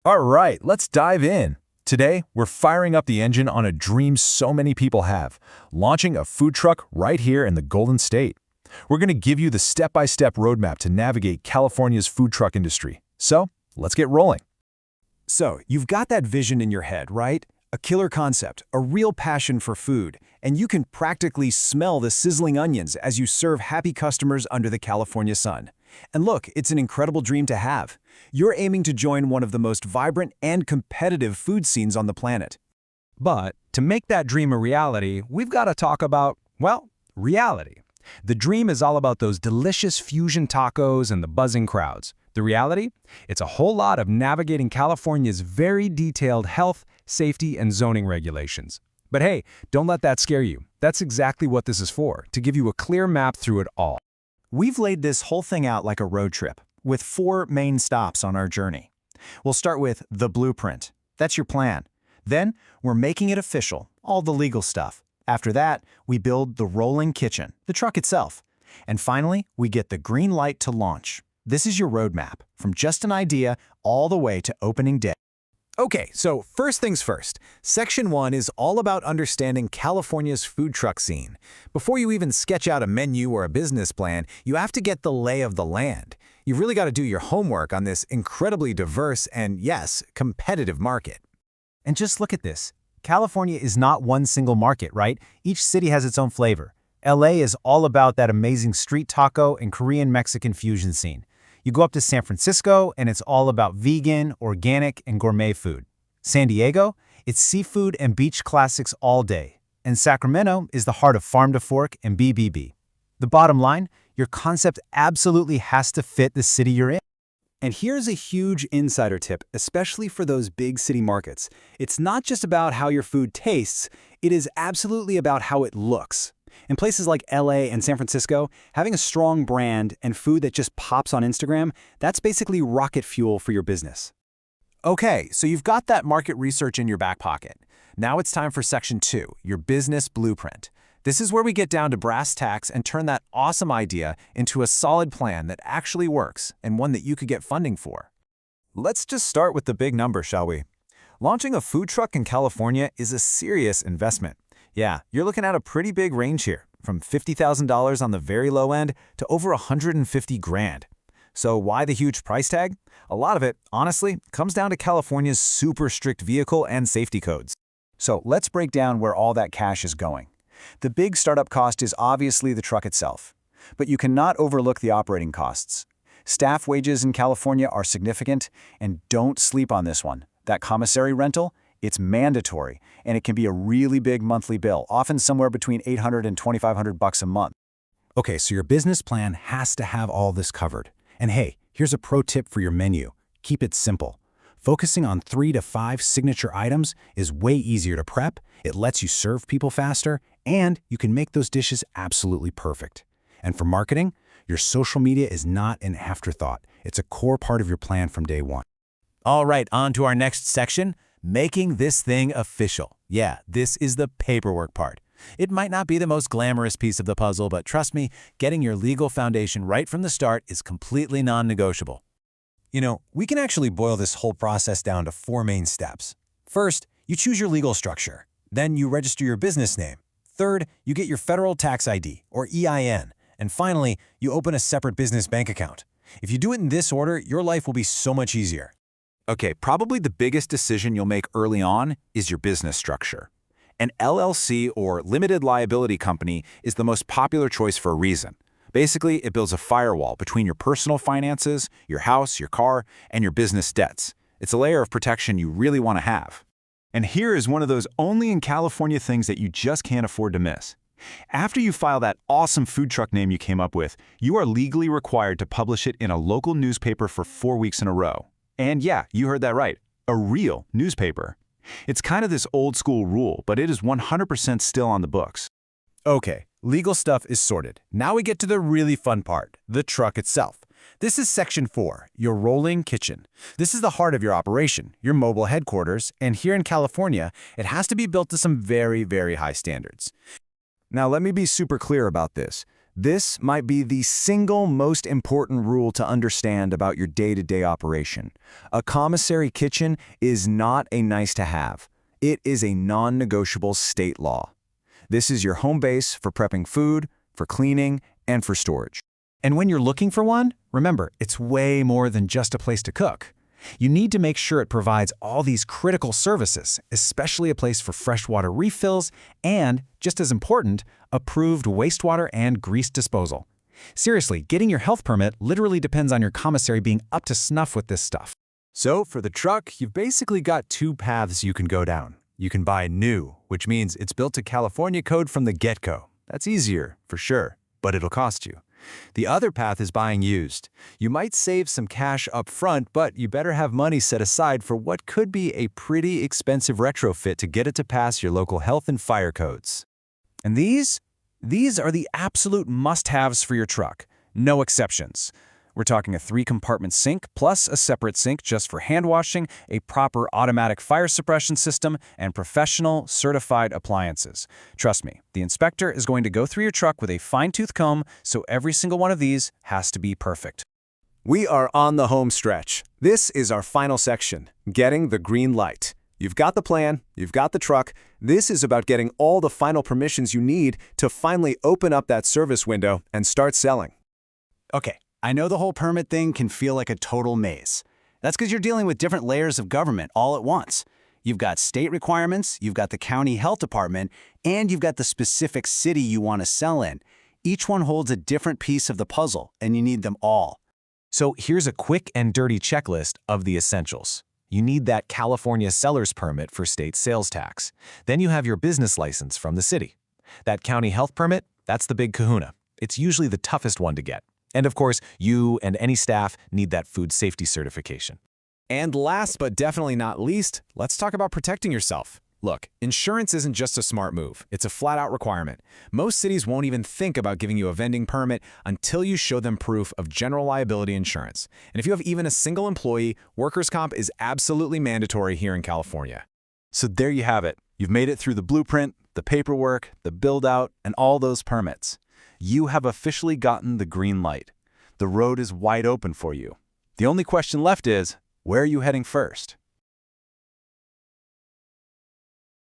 All right, let's dive in. Today, we're firing up the engine on a dream so many people have, launching a food truck right here in the Golden State. We're going to give you the step-by-step roadmap to navigate California's food truck industry. So, let's get rolling. So, you've got that vision in your head, right? A killer concept, a real passion for food, and you can practically smell the sizzling onions as you serve happy customers under the California sun. And look, it's an incredible dream to have. You're aiming to join one of the most vibrant and competitive food scenes on the planet. But to make that dream a reality, we've got to talk about, well, reality. The dream is all about those delicious fusion tacos and the buzzing crowds. The reality? It's a whole lot of navigating California's very detailed health, safety, and zoning regulations. But hey, don't let that scare you. That's exactly what this is for, to give you a clear map through it all. We've laid this whole thing out like a road trip, with 4 main stops on our journey. We'll start with the blueprint. That's your plan. Then, we're making it official, all the legal stuff. After that, we build the rolling kitchen, the truck itself. And finally, we get the green light to launch. This is your roadmap, from just an idea all the way to opening day. Okay, so first things first. Section 1 is all about understanding California's food truck scene. Before you even sketch out a menu or a business plan, you have to get the lay of the land. You've really got to do your homework on this incredibly diverse and, yes, competitive market. And just look at this. California is not one single market, right? Each city has its own flavor. LA is all about that amazing street taco and Korean-Mexican fusion scene. You go up to San Francisco, and it's all about vegan, organic, and gourmet food. San Diego, it's seafood and beach classics all day. And Sacramento is the heart of farm to fork and BBB. The bottom line, your concept absolutely has to fit the city you're in. And here's a huge insider tip, especially for those big city markets. It's not just about how your food tastes, it is absolutely about how it looks. In places like LA and San Francisco, having a strong brand and food that just pops on Instagram, that's basically rocket fuel for your business. Okay, so you've got that market research in your back pocket. Now it's time for Section 2, your business blueprint. This is where we get down to brass tacks and turn that awesome idea into a solid plan that actually works and one that you could get funding for. Let's just start with the big number, shall we? Launching a food truck in California is a serious investment. Yeah, you're looking at a pretty big range here, from $50,000 on the very low end to over $150 grand. So why the huge price tag? A lot of it, honestly, comes down to California's super strict vehicle and safety codes. So let's break down where all that cash is going. The big startup cost is obviously the truck itself, but you cannot overlook the operating costs. Staff wages in California are significant, and don't sleep on this one. That commissary rental, it's mandatory, and it can be a really big monthly bill, often somewhere between $800 and $2,500 a month. Okay, so your business plan has to have all this covered. And hey, here's a pro tip for your menu. Keep it simple. Focusing on 3 to 5 signature items is way easier to prep, it lets you serve people faster, and you can make those dishes absolutely perfect. And for marketing, your social media is not an afterthought. It's a core part of your plan from day one. All right, on to our next section, making this thing official. Yeah, this is the paperwork part. It might not be the most glamorous piece of the puzzle, but trust me, getting your legal foundation right from the start is completely non-negotiable. You know, we can actually boil this whole process down to 4 main steps. First, you choose your legal structure. Then you register your business name. Third, you get your federal tax ID, or EIN. And finally, you open a separate business bank account. If you do it in this order, your life will be so much easier. Okay, probably the biggest decision you'll make early on is your business structure. An LLC, or limited liability company, is the most popular choice for a reason. Basically, it builds a firewall between your personal finances, your house, your car, and your business debts. It's a layer of protection you really want to have. And here is one of those only in California things that you just can't afford to miss. After you file that awesome food truck name you came up with, you are legally required to publish it in a local newspaper for 4 weeks in a row. And yeah, you heard that right, a real newspaper. It's kind of this old school rule, but it is 100% still on the books. Okay, legal stuff is sorted. Now we get to the really fun part, the truck itself. This is Section 4, your rolling kitchen. This is the heart of your operation, your mobile headquarters, and here in California, it has to be built to some very, very high standards. Now let me be super clear about this. This might be the single most important rule to understand about your day-to-day operation. A commissary kitchen is not a nice-to-have. It is a non-negotiable state law. This is your home base for prepping food, for cleaning, and for storage. And when you're looking for one, remember, it's way more than just a place to cook. You need to make sure it provides all these critical services, especially a place for freshwater refills and, just as important, approved wastewater and grease disposal. Seriously, getting your health permit literally depends on your commissary being up to snuff with this stuff. So for the truck, you've basically got two paths you can go down. You can buy new, which means it's built to California code from the get-go. That's easier, for sure, but it'll cost you. The other path is buying used. You might save some cash up front, but you better have money set aside for what could be a pretty expensive retrofit to get it to pass your local health and fire codes. And these are the absolute must-haves for your truck. No exceptions. We're talking a 3-compartment sink plus a separate sink just for hand washing, a proper automatic fire suppression system, and professional certified appliances. Trust me, the inspector is going to go through your truck with a fine-tooth comb, so every single one of these has to be perfect. We are on the home stretch. This is our final section, getting the green light. You've got the plan, you've got the truck. This is about getting all the final permissions you need to finally open up that service window and start selling. Okay, I know the whole permit thing can feel like a total maze. That's because you're dealing with different layers of government all at once. You've got state requirements, you've got the county health department, and you've got the specific city you want to sell in. Each one holds a different piece of the puzzle, and you need them all. So here's a quick and dirty checklist of the essentials. You need that California seller's permit for state sales tax. Then you have your business license from the city. That county health permit, that's the big kahuna. It's usually the toughest one to get. And of course, you and any staff need that food safety certification. And last but definitely not least, let's talk about protecting yourself. Look, insurance isn't just a smart move. It's a flat-out requirement. Most cities won't even think about giving you a vending permit until you show them proof of general liability insurance. And if you have even a single employee, workers' comp is absolutely mandatory here in California. So there you have it. You've made it through the blueprint, the paperwork, the build-out, and all those permits. You have officially gotten the green light. The road is wide open for you. The only question left is, where are you heading first?